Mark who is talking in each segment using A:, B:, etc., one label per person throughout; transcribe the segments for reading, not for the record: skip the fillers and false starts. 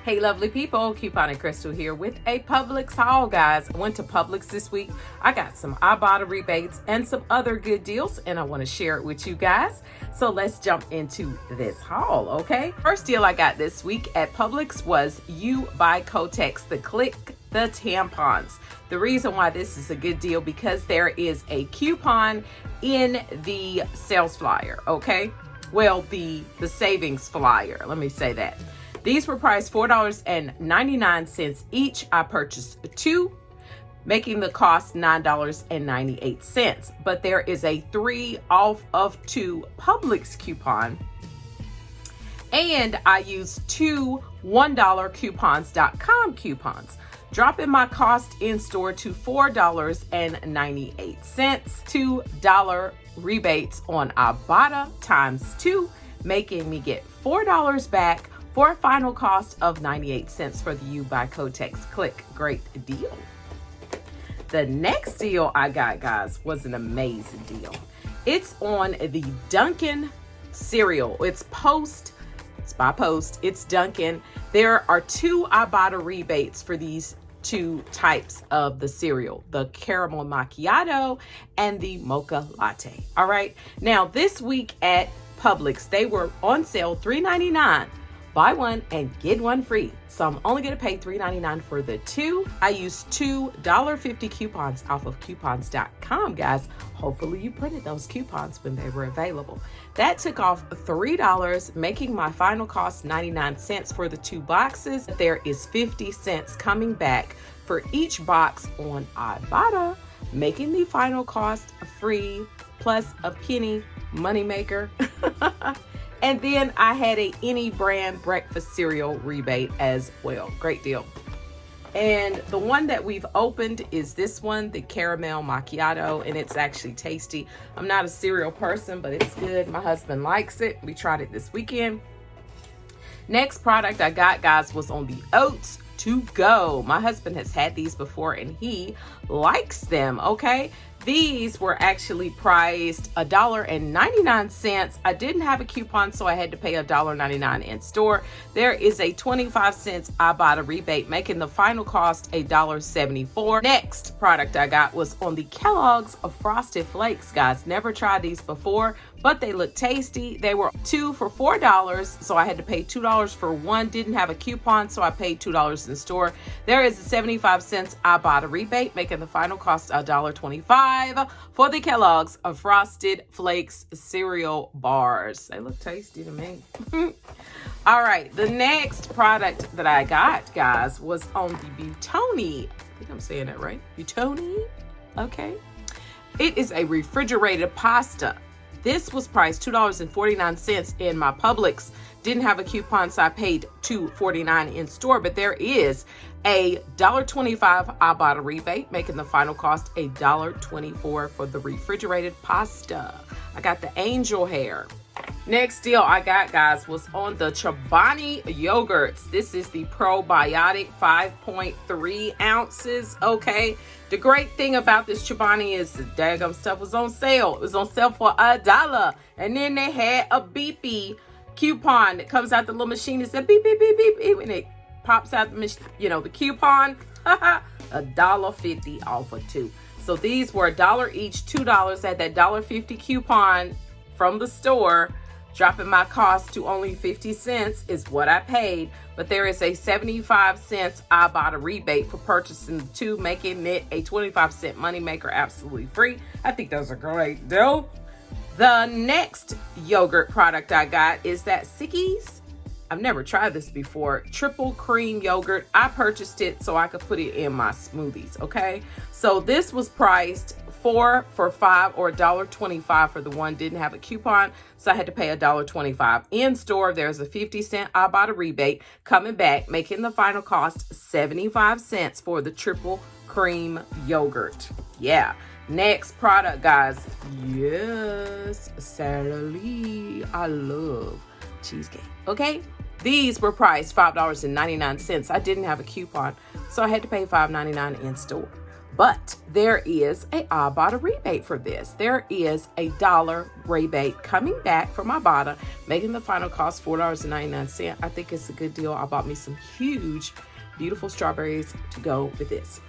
A: Hey lovely people, Coupon and Crystal here with a Publix haul, guys. I went to Publix this week. I got some Ibotta rebates and some other good deals, and I want to share it with you guys. So let's jump into this haul, okay? First deal I got this week at Publix was You by Kotex, the Click the Tampons. The reason why this is a good deal because there is a coupon in the sales flyer, okay? Well, the savings flyer, let me say that. These were priced $4.99 each. I purchased two, making the cost $9.98. But there is a 3 off of 2 Publix coupon. And I used two $1coupons.com coupons, dropping my cost in store to $4.98. $2 rebates on Ibotta times 2, making me get $4 back for a final cost of 98 cents for the You by Kotex Click. Great deal. The next deal I got, guys, was an amazing deal. It's on the Dunkin Cereal. It's by post. It's Dunkin. There are 2 Ibotta rebates for these 2 types of the cereal, the caramel macchiato and the mocha latte. All right. Now, this week at Publix, they were on sale $3.99. Buy one and get one free. So I'm only going to pay $3.99 for the 2. I used two $1.50 coupons off of coupons.com, guys. Hopefully you printed those coupons when they were available. That took off $3, making my final cost 99 cents for the 2 boxes. There is 50 cents coming back for each box on Ibotta, making the final cost free plus a penny moneymaker. And then I had a any brand breakfast cereal rebate as well. Great deal. And the one that we've opened is this one, the caramel macchiato, and it's actually tasty. I'm not a cereal person, but it's good. My husband likes it. We tried it this weekend. Next product I got, guys, was on the oats to go. My husband has had these before and he likes them, okay? These were actually priced $1.99. I didn't have a coupon, so I had to pay $1.99 in store. There is a 25 cents Ibotta rebate, making the final cost $1.74. Next product I got was on the Kellogg's of Frosted Flakes, guys. Never tried these before, but they look tasty. They were 2 for $4, so I had to pay $2 for one. Didn't have a coupon, so I paid $2 in store. There is a 75 cents Ibotta rebate, making the final cost $1.25 for the Kellogg's of Frosted Flakes cereal bars. They look tasty to me. All right, the next product that I got, guys, was on the Buitoni. I think I'm saying that right. Buitoni, okay. It is a refrigerated pasta. This was priced $2.49 in my Publix. Didn't have a coupon, so I paid $2.49 in store, but there is a $1.25 Ibotta rebate, making the final cost $1.24 for the refrigerated pasta. I got the angel hair. Next deal I got, guys, was on the Chobani yogurts. This is the probiotic 5.3 ounces, okay? The great thing about this Chobani is the daggum stuff was on sale. It was on sale for $1. And then they had a beepy coupon that comes out the little machine. It said beep, beep, beep, beep, beep, and it pops out the machine, the coupon. $1.50 off of 2. So these were $1 each, $2 at that $1.50 coupon from the store, dropping my cost to only 50 cents is what I paid. But there is a 75 cents Ibotta rebate for purchasing the 2, making it a 25 cent moneymaker, absolutely free. I think those are great, though. The next yogurt product I got is that Sickies. I've never tried this before. Triple cream yogurt. I purchased it so I could put it in my smoothies, okay? So this was priced 4 for $5 or $1.25 for the one. Didn't have a coupon, so I had to pay $1.25 in store. There's a 50 cent Ibotta rebate coming back, making the final cost 75 cents for the triple cream yogurt. Yeah. Next product, guys. Yes, Sally. I love cheesecake. Okay. These were priced $5.99. I didn't have a coupon, so I had to pay $5.99 in store. But there is a Ibotta rebate for this. There is a $1 rebate coming back from Ibotta, making the final cost $4.99. I think it's a good deal. I bought me some huge, beautiful strawberries to go with this.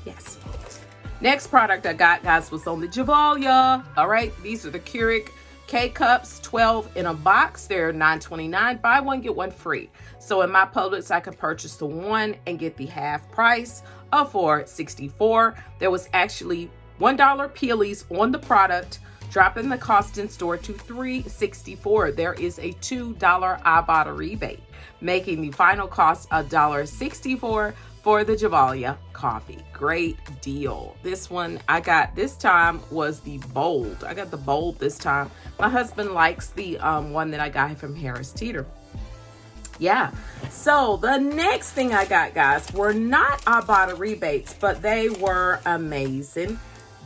A: Yes. Next product I got, guys, was on the Gevalia. All right, these are the Keurig K-Cups, 12 in a box. They're $9.29. Buy one, get one free. So in my Publix, I could purchase the one and get the half price of $4.64. There was actually $1 peelies on the product, dropping the cost in store to $3.64. There is a $2 Ibotta rebate, making the final cost $1.64 for the Gevalia coffee. Great deal. This one I got this time was the bold. I got the bold this time. My husband likes the one that I got from Harris Teeter. Yeah. So the next thing I got, guys, were not Ibotta rebates, but they were amazing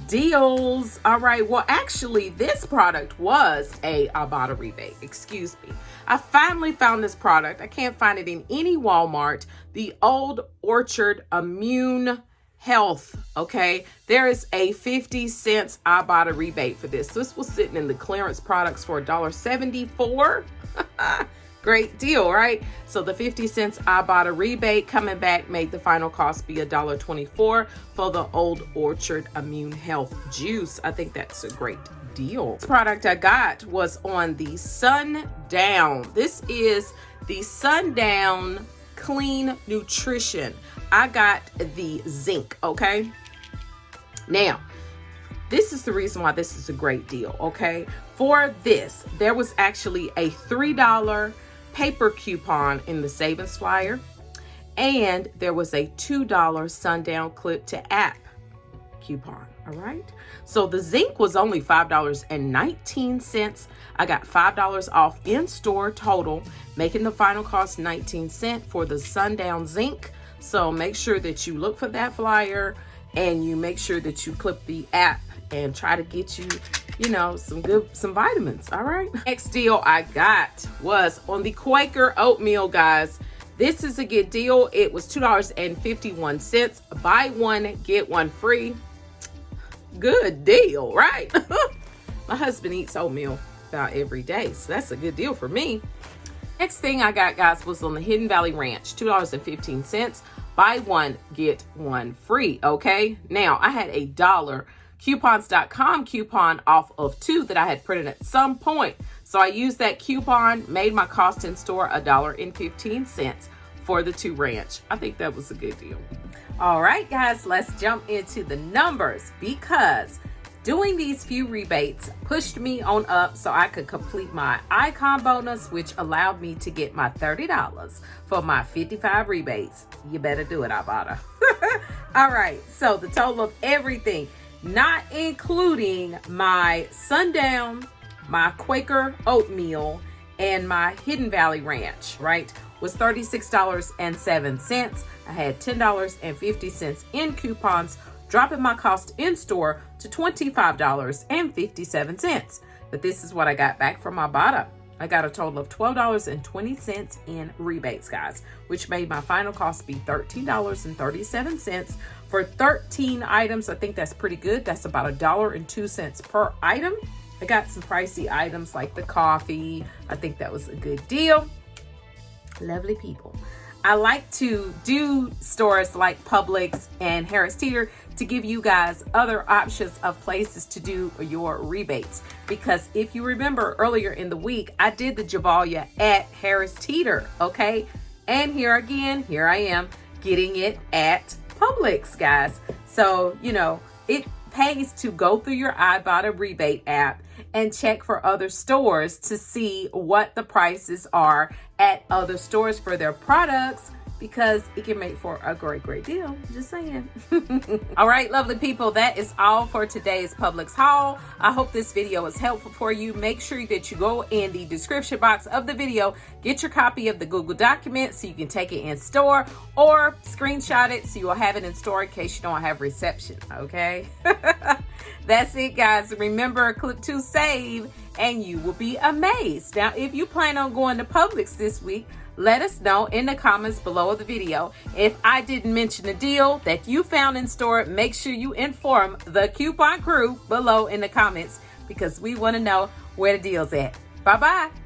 A: deals. All right. Well, actually, this product was a Ibotta rebate. Excuse me. I finally found this product. I can't find it in any Walmart. The Old Orchard Immune Health. Okay. There is a 50 cents Ibotta rebate for this. This was sitting in the clearance products for $1.74. Great deal, right? So the 50 cents Ibotta rebate coming back made the final cost be $1.24 for the Old Orchard Immune Health Juice. I think that's a great deal. This product I got was on the Sundown. This is the Sundown Clean Nutrition. I got the zinc, okay? Now, this is the reason why this is a great deal, okay? For this, there was actually a $3 paper coupon in the savings flyer, and there was a $2 Sundown clip to app coupon. All right, so the zinc was only $5.19. I got $5 off in store total, making the final cost 19 cents for the Sundown zinc. So make sure that you look for that flyer and you make sure that you clip the app and try to get you, you know, some vitamins. All right. Next deal I got was on the Quaker oatmeal, guys. This is a good deal. It was $2.51. Buy one, get one free. Good deal, right? My husband eats oatmeal about every day, so that's a good deal for me. Next thing I got, guys, was on the Hidden Valley Ranch, $2.15. Buy one, get one free. Okay. Now I had a $1 coupons.com coupon off of 2 that I had printed at some point. So I used that coupon, made my cost in store $1.15 for the 2 ranch. I think that was a good deal. All right, guys, let's jump into the numbers, because doing these few rebates pushed me on up so I could complete my icon bonus, which allowed me to get my $30 for my 55 rebates. You better do it, Ibotta. All right, so the total of everything, not including my Sundown, my Quaker oatmeal, and my Hidden Valley Ranch, right, was $36.07. I had $10.50 in coupons, dropping my cost in store to $25.57. But this is what I got back from Ibotta. I got a total of $12.20 in rebates, guys, which made my final cost be $13.37 for 13 items. I think that's pretty good. That's about $1.02 per item. I got some pricey items like the coffee. I think that was a good deal. Lovely people. I like to do stores like Publix and Harris Teeter to give you guys other options of places to do your rebates. Because if you remember earlier in the week, I did the Gevalia at Harris Teeter, okay? And here again, here I am getting it at Publix, guys. So, you know, it pays to go through your Ibotta rebate app and check for other stores to see what the prices are at other stores for their products, because it can make for a great deal. Just saying. All right, lovely people, that is all for today's Publix haul. I hope this video was helpful for you. Make sure that you go in the description box of the video, get your copy of the Google document so you can take it in store, or screenshot it so you'll have it in store in case you don't have reception, okay? That's it, guys. Remember, click to save and you will be amazed. Now, if you plan on going to Publix this week, let us know in the comments below the video. If I didn't mention a deal that you found in store, make sure you inform the coupon crew below in the comments because we want to know where the deal's at. Bye-bye.